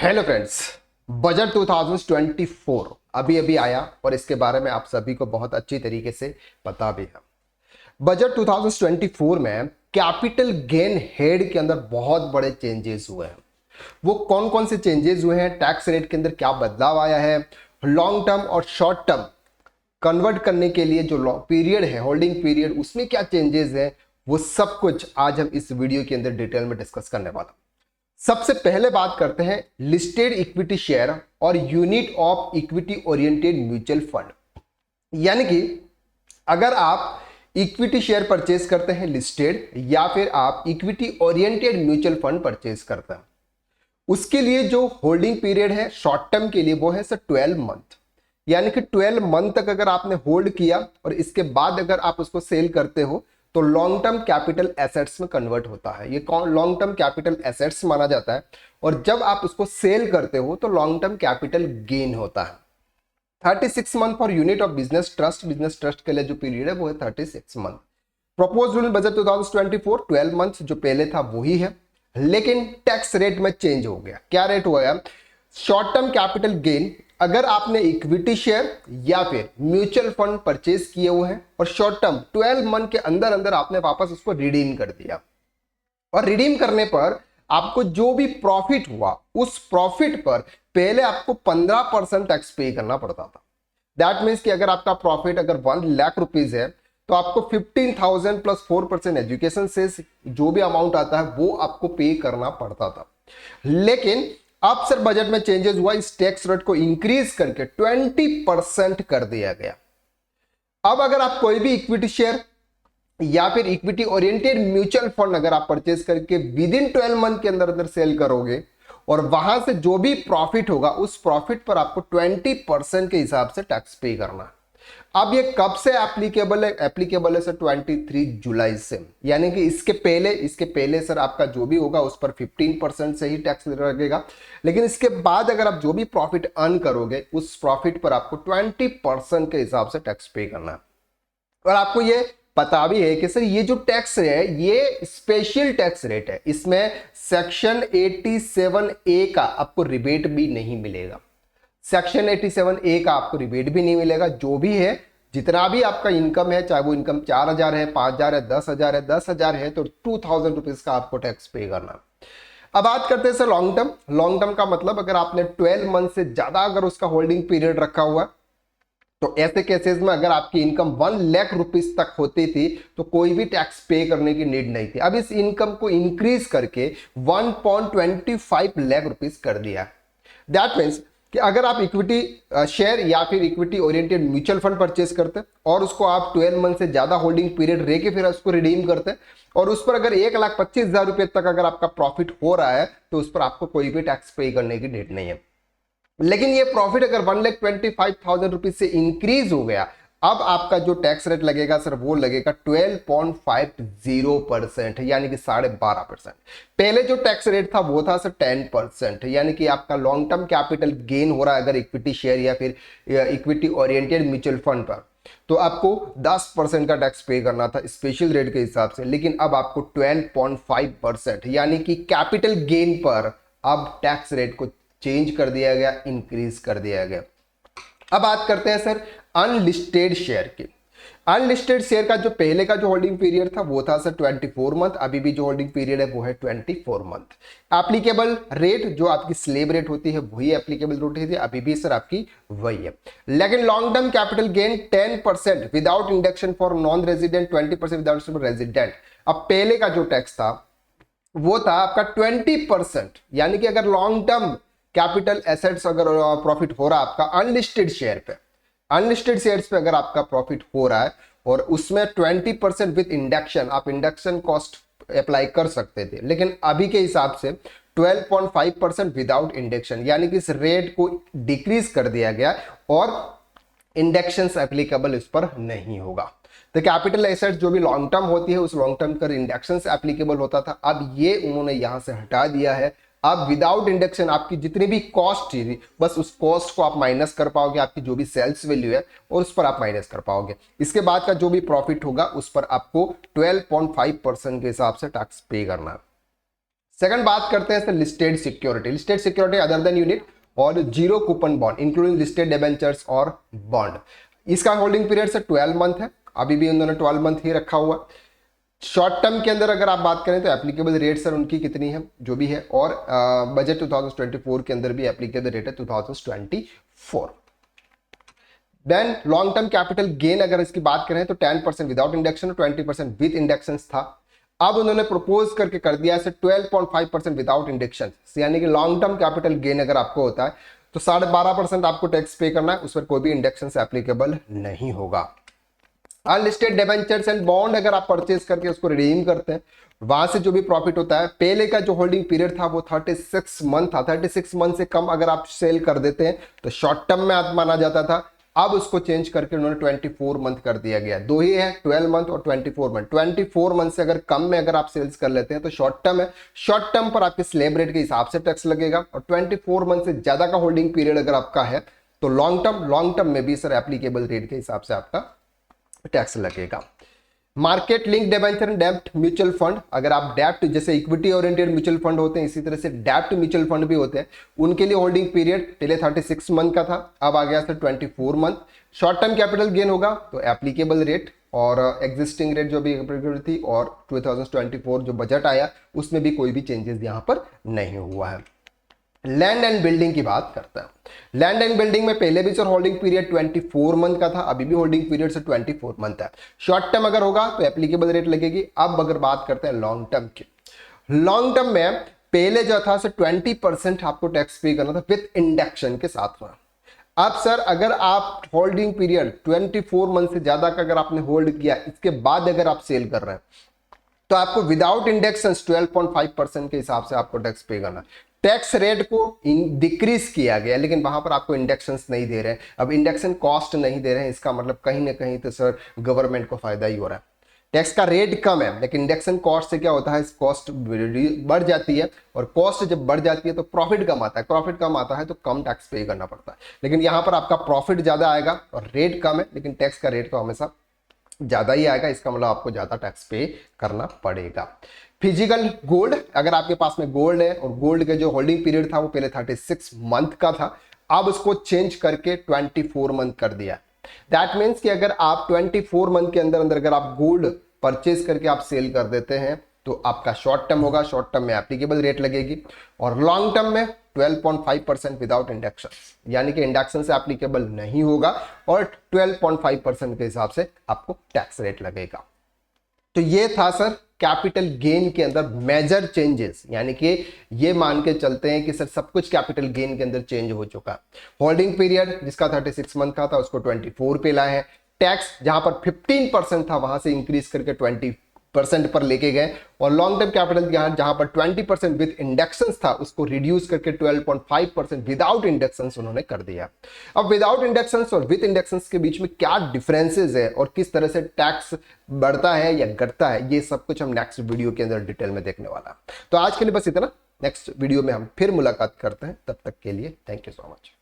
Hello friends. Budget 2024 अभी अभी आया और इसके बारे में आप सभी को बहुत अच्छी तरीके से पता भी है। बजट 2024 में कैपिटल गेन हेड के अंदर बहुत बड़े चेंजेस हुए हैं। वो कौन कौन से चेंजेस हुए हैं, टैक्स रेट के अंदर क्या बदलाव आया है, लॉन्ग टर्म और शॉर्ट टर्म कन्वर्ट करने के लिए जो पीरियड है, होल्डिंग पीरियड, उसमें क्या चेंजेस है, वो सब कुछ आज हम इस वीडियो के अंदर डिटेल में डिस्कस करने वाला हूं। सबसे पहले बात करते हैं लिस्टेड इक्विटी शेयर और unit of equity oriented mutual fund. यानी कि अगर आप इक्विटी शेयर परचेज करते हैं लिस्टेड, या फिर आप equity oriented mutual fund purchase करते हैं, उसके लिए जो होल्डिंग पीरियड है शॉर्ट टर्म के लिए वो है सर 12 मंथ। यानी कि 12 मंथ तक अगर आपने होल्ड किया और इसके बाद अगर आप उसको सेल करते हो तो लॉन्ग टर्म कैपिटल एसेट्स में कन्वर्ट होता है। ये लॉन्ग टर्म कैपिटल एसेट्स माना जाता है और जब आप उसको सेल करते हो तो लॉन्ग टर्म कैपिटल गेन होता है। 36 month for unit of business trust, business trust के लिए जो पीरियड है वो है 36 month. Propose rule budget 2024 12 month जो पहले था वही है, लेकिन टैक्स रेट में चेंज हो गया। क्या रेट हुआ है? शॉर्ट टर्म कैपिटल गेन अगर आपने इक्विटी शेयर या फिर म्यूचुअल फंड परचेज किए हुए हैं और शॉर्ट टर्म 12 मंथ के अंदर अंदर आपने वापस उसको रिडीम कर दिया, और रिडीम करने पर आपको जो भी प्रॉफिट हुआ उस प्रॉफिट पर पहले आपको 15% टैक्स पे करना पड़ता था। दैट मीन्स कि अगर आपका प्रॉफिट अगर 1 लाख रुपीज है तो आपको 15,000 प्लस 4% एजुकेशन से जो भी अमाउंट आता है वो आपको पे करना पड़ता था। लेकिन अब सर बजट में चेंजेस हुआ, इस टैक्स रेट को इंक्रीज करके 20% कर दिया गया। अब अगर आप कोई भी इक्विटी शेयर या फिर इक्विटी ओरिएंटेड म्यूचुअल फंड अगर आप परचेज करके विद इन 12 मंथ के अंदर अंदर सेल करोगे और वहां से जो भी प्रॉफिट होगा उस प्रॉफिट पर आपको 20% के हिसाब से टैक्स पे करना है। अब ये कब से एप्लीकेबल है? एप्लीकेबल है सर 23 जुलाई से। यानी कि इसके पहले सर आपका जो भी होगा उस पर 15% से ही टैक्स लगेगा, लेकिन इसके बाद अगर आप जो भी प्रॉफिट अर्न करोगे उस प्रॉफिट पर आपको 20% के हिसाब से टैक्स पे करना है। और आपको ये पता भी है कि सर ये जो टैक्स है ये स्पेशल टैक्स रेट है, इसमें सेक्शन 87A का आपको रिबेट भी नहीं मिलेगा। सेक्शन 87A का आपको रिबेट भी नहीं मिलेगा। जो भी है, जितना भी आपका इनकम है, चाहे वो इनकम 4,000 है, 5,000 है, 10,000 है, 10,000 है, तो 2,000 रुपीज का आपको टैक्स पे करना। अब बात करते हैं sir long term. Long term का मतलब अगर आपने 12 मंथ से ज्यादा अगर उसका होल्डिंग पीरियड रखा हुआ तो ऐसे केसेस में अगर आपकी इनकम 1 लाख रुपीस तक होती थी तो कोई भी टैक्स पे करने की नीड नहीं थी। अब इस इनकम को इंक्रीज करके 1.25 लाख रुपीस कर दिया। दैट मीन्स कि अगर आप इक्विटी शेयर या फिर equity oriented mutual fund purchase करते और उसको आप 12 मंथ से ज्यादा होल्डिंग पीरियड रह के फिर उसको रिडीम करते और उस पर अगर 1,25,000 रुपए तक अगर आपका प्रॉफिट हो रहा है तो उस पर आपको कोई भी टैक्स पे करने की नीड नहीं है। लेकिन ये प्रॉफिट अगर 1,25,000 रुपीज से इंक्रीज हो गया, अब आपका जो टैक्स रेट लगेगा सर वो लगेगा 12.50%, यानी कि 12.5%। पहले जो टैक्स रेट था वो था सर 10%। यानी कि आपका लॉन्ग टर्म कैपिटल गेन हो रहा है अगर इक्विटी शेयर या फिर इक्विटी ओरिएंटेड म्यूचुअल फंड पर, तो आपको 10% का टैक्स पे करना था स्पेशल रेट के हिसाब से। लेकिन अब आपको 12.5% यानी कि कैपिटल गेन पर अब टैक्स रेट को चेंज कर दिया गया, इंक्रीज कर दिया गया। अब बात करते हैं सर अनलिस्टेड शेयर की। अनलिस्टेड शेयर का जो पहले का जो होल्डिंग पीरियड था वो था सर 24 मंथ। अभी भी जो होल्डिंग पीरियड है वो है 24 मंथ। एप्लीकेबल रेट जो आपकी स्लेब रेट होती है वही एप्लीकेबल रेट होती है, अभी भी सर आपकी वही है। लेकिन long term capital gain 10% without induction for non resident, 20% without resident. अब पहले का जो टैक्स था वो था आपका 20%। यानी कि अगर लॉन्ग टर्म कैपिटल एसेट्स अगर प्रॉफिट हो रहा है आपका अनलिस्टेड शेयर पे, अनलिस्टेड शेयर्स पे अगर आपका प्रॉफिट हो रहा है और उसमें 20% विद इंडक्शन, आप इंडक्शन कॉस्ट अप्लाई कर सकते थे, लेकिन अभी के हिसाब से 12.5% विदाउट इंडक्शन, यानी कि इस रेट को डिक्रीज कर दिया गया और इंडक्शन एप्लीकेबल इस पर नहीं होगा। तो कैपिटल एसेट जो भी लॉन्ग टर्म होती है उस लॉन्ग टर्म कर इंडक्शन एप्लीकेबल होता था, अब ये उन्होंने यहां से हटा दिया है। अब विदाउट इंडक्शन आपकी जितनी भी कॉस्ट थी बस उस कॉस्ट को आप माइनस कर पाओगे, आपकी जो भी सेल्स वैल्यू है और उस पर आप माइनस कर पाओगे। इसके बाद का जो भी प्रॉफिट होगा उस पर आपको 12.5% के हिसाब से टैक्स पे करना है। सेकंड बात करते हैं listed security. Listed security other than unit और zero coupon bond including listed debentures और बॉन्ड। इसका होल्डिंग पीरियड से 12 मंथ है, अभी भी उन्होंने 12 मंथ ही रखा हुआ। शॉर्ट टर्म के अंदर अगर आप बात करें तो एप्लीकेबल रेट सर उनकी कितनी है जो भी है, और बजट 2024 के अंदर भी एप्लीकेबल रेट है 2024। Then long term capital gain अगर इसकी बात करें तो 10% विदाउट इंडेक्शन और 20% विद इंडेक्शन था। अब उन्होंने प्रपोज करके कर दिया है 12.5% विदाउट इंडेक्शन, यानी कि लॉन्ग टर्म कैपिटल गेन अगर आपको होता है तो 12.5% आपको टैक्स पे करना है, उस पर कोई भी इंडेक्शन से एप्लीकेबल नहीं होगा। अनलिस्टेड डिबेंचर्स एंड बॉन्ड अगर आप परचेज करके उसको रिडीम करते हैं, वहां से जो भी प्रॉफिट होता है, पहले का जो होल्डिंग पीरियड था वो 36 मंथ था, 36 मंथ से कम अगर आप सेल कर देते हैं तो शॉर्ट टर्म में आप माना जाता था। अब उसको चेंज करके उन्होंने 24 मंथ कर दिया गया, दो ही है 12 मंथ और 24 मंथ। 24 मंथ से अगर कम में अगर आप सेल्स कर लेते हैं तो शॉर्ट टर्म है, शॉर्ट टर्म पर आपके स्लैब रेट के हिसाब से टैक्स लगेगा, और 24 मंथ से ज्यादा का होल्डिंग पीरियड अगर आपका है तो लॉन्ग टर्म में भी सर एप्लीकेबल रेट के हिसाब से आपका टैक्स लगेगा। मार्केट लिंक डिबेंचर एंड डेब्ट म्यूचुअल फंड, अगर आप डेब्ट जैसे इक्विटी ओरिएंटेड म्यूचुअल फंड होते हैं, इसी तरह से डेब्ट म्यूचुअल फंड भी होते हैं, उनके लिए होल्डिंग पीरियड पहले 36 मंथ का था, अब आ गया sir 24 month. Short term capital gain होगा तो एप्लीकेबल रेट और एग्जिस्टिंग रेट जो भी एप्लीकेबल थी और 2024 जो बजट आया उसमें भी कोई भी चेंजेस यहां पर नहीं हुआ है। लैंड एंड बिल्डिंग की बात करते हैं। लैंड एंड बिल्डिंग में पहले भी सर होल्डिंग पीरियड 24 मंथ का था, अभी भी होल्डिंग पीरियड से 24 मंथ है। शॉर्ट टर्म अगर होगा तो एप्लीकेबल रेट लगेगी। अब अगर बात करते हैं लॉन्ग टर्म की, लॉन्ग टर्म में पहले जो था सर 20% आपको टैक्स पे करना था विद इंडेक्शन के साथ में। अब सर अगर आप होल्डिंग पीरियड 24 मंथ से ज्यादा का अगर आपने होल्ड किया, इसके बाद अगर आप सेल कर रहे हैं तो आपको विदाउट इंडेक्शन 12.5% के हिसाब से आपको टैक्स पे करना। टैक्स रेट को डिक्रीज किया गया, लेकिन वहां पर आपको इंडेक्शंस नहीं दे रहे हैं। अब इंडेक्शन कॉस्ट नहीं दे रहे हैं, इसका मतलब कहीं ना कहीं तो सर गवर्नमेंट को फायदा ही हो रहा है। टैक्स का रेट कम है, लेकिन इंडेक्शन कॉस्ट से क्या होता है, कॉस्ट बढ़ जाती है, और कॉस्ट जब बढ़ जाती है तो प्रॉफिट कम आता है, प्रॉफिट कम आता है तो कम टैक्स पे करना पड़ता है। लेकिन यहां पर आपका प्रॉफिट ज्यादा आएगा और रेट कम है, लेकिन टैक्स का रेट तो हमेशा ज्यादा ही आएगा, इसका मतलब आपको ज्यादा टैक्स पे करना पड़ेगा। फिजिकल गोल्ड, अगर आपके पास में गोल्ड है और गोल्ड का जो होल्डिंग पीरियड था वो पहले 36 मंथ का था, अब उसको चेंज करके 24 मंथ कर दिया। दैट मीन्स कि अगर आप 24 मंथ के अंदर अंदर अगर आप गोल्ड परचेज करके आप सेल कर देते हैं तो आपका शॉर्ट टर्म होगा, शॉर्ट टर्म में एप्लीकेबल रेट लगेगी, और लॉन्ग टर्म में 12.5% विदाउट इंडेक्शन, यानी कि इंडेक्शन से एप्लीकेबल नहीं होगा, और 12.5% के हिसाब से आपको टैक्स रेट लगेगा। तो ये था सर कैपिटल गेन के अंदर मेजर चेंजेस, यानी कि ये मान के चलते हैं कि सर सब कुछ कैपिटल गेन के अंदर चेंज हो चुका। होल्डिंग पीरियड जिसका 36 मंथ का था उसको 24 पे लाए हैं। टैक्स जहां पर 15% था वहां से इंक्रीज करके 20% पर लेके गए, और लॉन्ग टर्म कैपिटल जहां पर 20% विद इंडेक्शंस था उसको रिड्यूस करके 12.5% विदाउट इंडेक्शंस उन्होंने कर दिया। अब विदाउट इंडेक्शंस और विद इंडेक्शंस के बीच में क्या डिफरेंसेस है और किस तरह से टैक्स बढ़ता है या घटता है, ये सब कुछ हम नेक्स्ट वीडियो के अंदर डिटेल में देखने वाला। तो आज के लिए बस इतना, नेक्स्ट वीडियो में हम फिर मुलाकात करते हैं, तब तक के लिए थैंक यू सो मच।